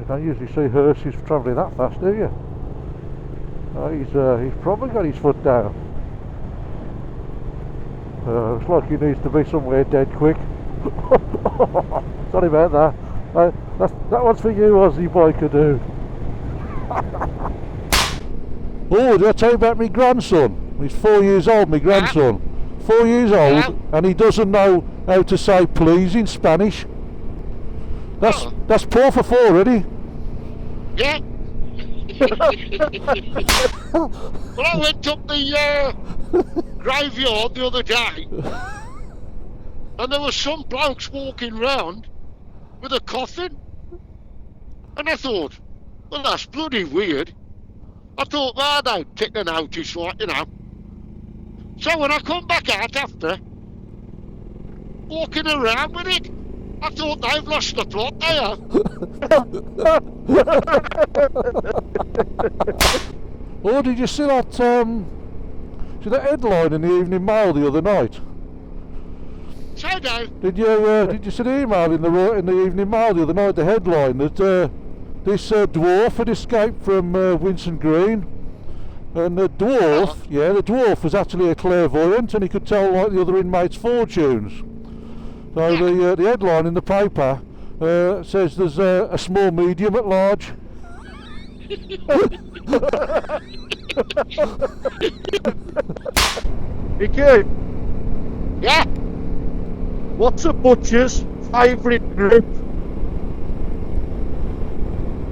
don't usually see hearses travelling that fast, do you? He's probably got his foot down. Looks like he needs to be somewhere dead quick. Sorry about that. That one's for you, Aussie biker dude. Oh, did I tell you about my grandson? He's 4 years old, my grandson. 4 years old, and he doesn't know how to say please in Spanish. That's poor for four, already. Yeah. Well, I went up the graveyard the other day, and there were some blokes walking round with a coffin, and I thought, well, that's bloody weird. I thought, well, they'd take a notice, right, you know. So when I come back out after, walking around with it, I thought they've lost the plot, they have. Oh, did you see that headline in the Evening Mail the other night? So Dave. Did you see the email in the Evening Mail the other night? The headline that this dwarf had escaped from Vincent Green, and the dwarf was actually a clairvoyant, and he could tell like the other inmates' fortunes. So the headline in the paper says there's a small medium at large. Vicky, Yeah. what's a butcher's favourite group?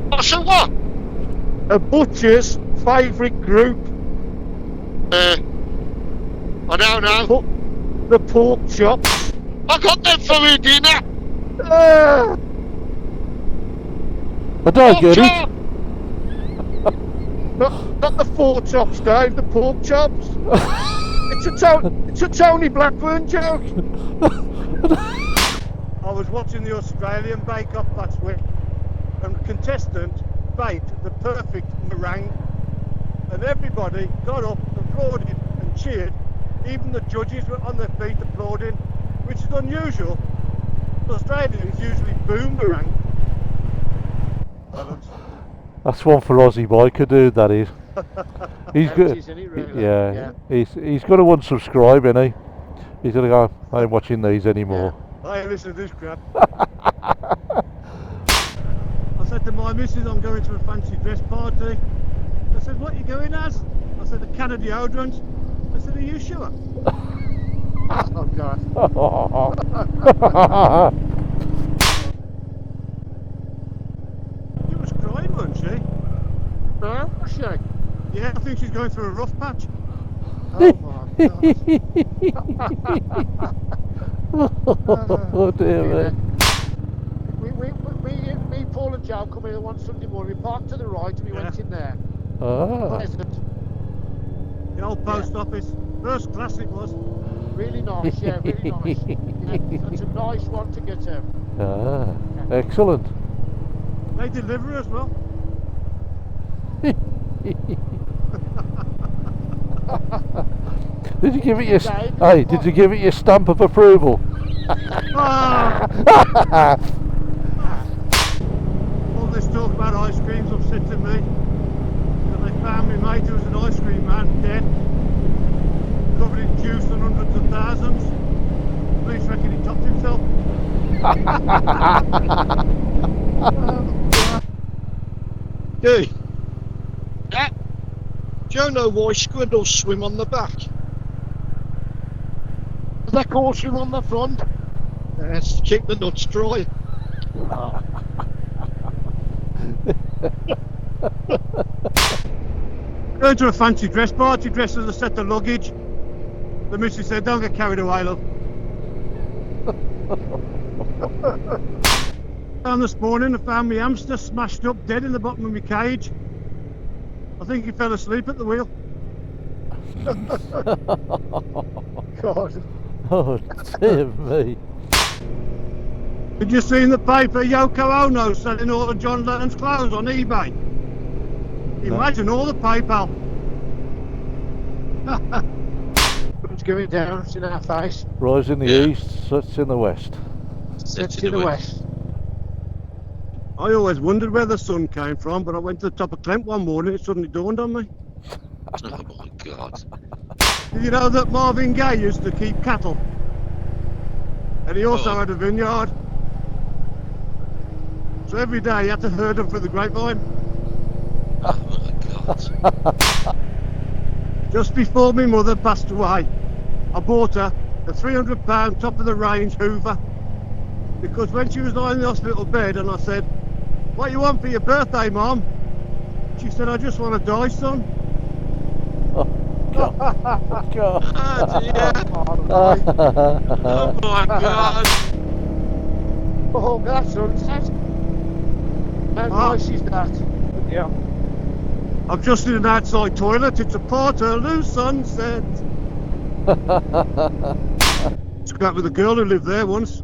What's a what? A butcher's favourite group? I don't know. The pork chops. I got them for me dinner. I don't get it. Not the four chops, Dave. The pork chops. It's a Tony Blackburn joke. I was watching the Australian Bake Off last week, and the contestant baked the perfect meringue, and everybody got up, applauded and cheered. Even the judges were on their feet applauding, which is unusual. Australians usually boo meringue. That's one for Aussie biker dude, that is. He's good. Really? Yeah, he's got to unsubscribe, isn't he? He's going to go, I ain't watching these anymore. Yeah. I ain't listening to this crap. I said to my missus, I'm going to a fancy dress party. I said, what are you going as? I said, a can of deodorant. I said, are you sure? Oh God. She was crying, wasn't she? No, was she? Yeah, I think she's going through a rough patch. Oh my God. Oh dear me. Me, Paul and Joe come here one Sunday morning. We parked to the right and we went in there. Ah. Pleasant. The old post office. First class it was. Really nice, yeah, really nice. Yeah, it's a nice one to get to. Ah, excellent. They deliver as well. Did you give it your Did you give it your stamp of approval? All this talk about ice cream's upsetting me. And they found me mate who was an ice cream man dead, covered in juice and hundreds of thousands. Police reckon he topped himself. Hey, Yeah. do you know why squirrels swim on the back? They caught you on the front. Yes, to keep the nuts dry. Going to a fancy dress party dressed as a set of luggage. The missus said, don't get carried away, love. Down this morning I found my hamster smashed up dead in the bottom of my cage. I think he fell asleep at the wheel. God. Oh dear me. Did you see in the paper Yoko Ono selling all of John Lennon's clothes on eBay? Imagine all the PayPal. It's going down, it's in our face. Rise in the east, sets in the west. It's in the west. I always wondered where the sun came from, but I went to the top of Clent one morning, it suddenly dawned on me. Oh my God. Did you know that Marvin Gaye used to keep cattle? And he also had a vineyard. So every day he had to herd them for the grapevine. Oh my God. Just before my mother passed away, I bought her a £300 top of the range Hoover. Because when she was lying in the hospital bed and I said, "What you want for your birthday, Mum?" She said, "I just want to die, son." God. Oh dear. Oh my God. Oh, that's sunset. How nice is that? Yeah. I'm just in an outside toilet. It's a Portaloo sunset. Scrapped with a girl who lived there once.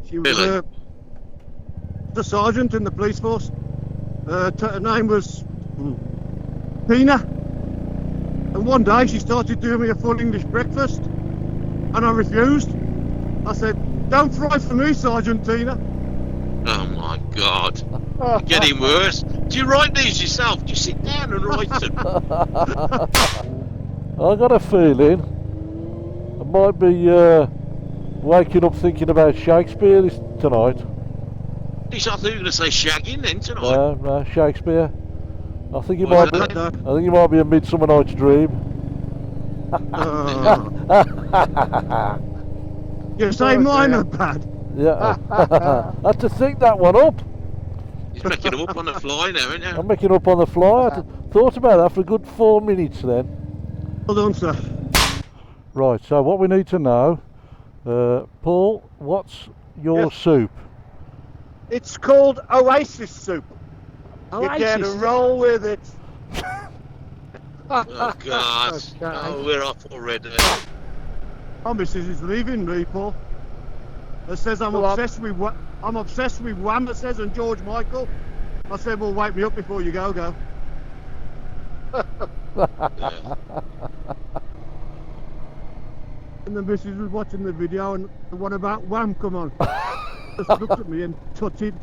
She was Really? the sergeant in the police force. Her name was Tina. And one day she started doing me a full English breakfast, and I refused. I said, "Don't fry for me, Sergeant Tina." Oh my God. Getting worse. Do you write these yourself? Do you sit down and write them? I got a feeling I might be waking up thinking about Shakespeare tonight. I thought you were going to say shagging then tonight. No, Shakespeare. I think it Why might is be. that? I think it might be a Midsummer Night's Dream. You say mine are bad. Yeah, I had to think that one up. He's making them up on the fly now, isn't I'm he? making up on the fly. I thought about that for a good 4 minutes then. Well done, sir. Right, so what we need to know, Paul, what's your Yes. soup? It's called Oasis soup. You get a Oasis. roll with it. Oh God. Okay. Oh, we're off already. My missus is leaving me, Paul. It says I'm Go on. obsessed with I'm obsessed with Wham, it says, and George Michael. I said, "Well, wake me up before you go." Yeah. And the missus was watching the video, and the one about Wham come on. Just looked at me and tutted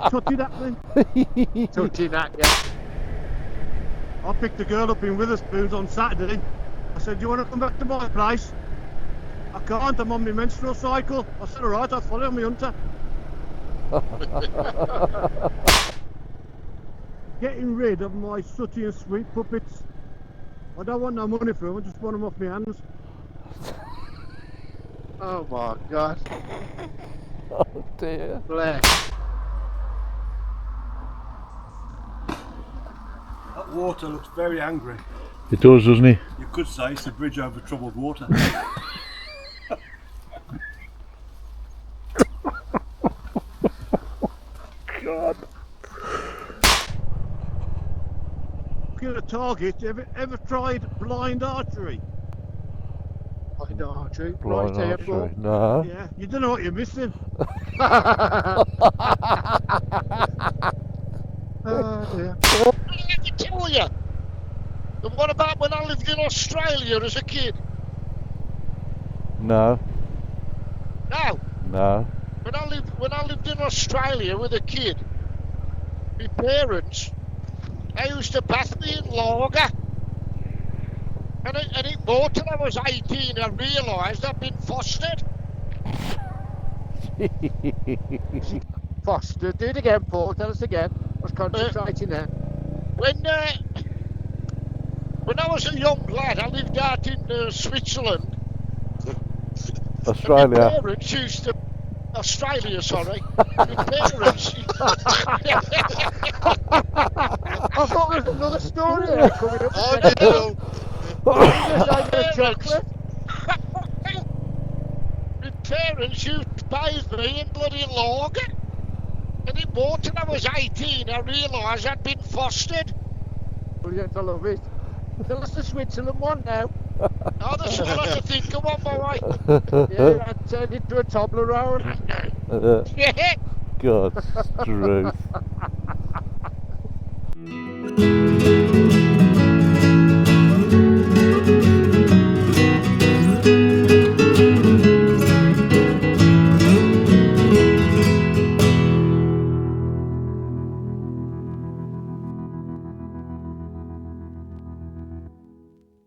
at me. Touching that, yeah. I picked a girl up in Witherspoons on Saturday. I said, "Do you want to come back to my place?" "I can't, I'm on my menstrual cycle." I said, "All right, I'll follow my hunter." Getting rid of my sooty and sweet puppets. I don't want no money for them, I just want them off my hands. Oh my God. Oh dear. Bless. That water looks very angry. It does, doesn't it? You could say it's a bridge over troubled water. God. Looking at a target, ever tried blind archery? Blind archery. Blind Right here, archery. Paul. No. Yeah, you don't know what you're missing. Oh dear. What did I ever tell you? And what about when I lived in Australia as a kid? No. No. No. When I lived in Australia with a kid, my parents, they used to bath me in lager. And it bought till I was 18, I realised I'd been fostered. Foster, do it again, Paul. Tell us again. I was concentrating there. When I was a young lad, I lived out in Switzerland. And my Australia. parents used to... Australia, sorry. My parents... I thought there was another story there coming up. I know. Just like a chocolate. My parents used to bathe me in bloody lager. And it bought till I was 18, I realised I'd been fostered. Brilliant, I love it. Tell us the Switzerland one now. Oh, there's something I to think of on my way. Yeah, I turned into a Toblerone. Yeah. God, truth.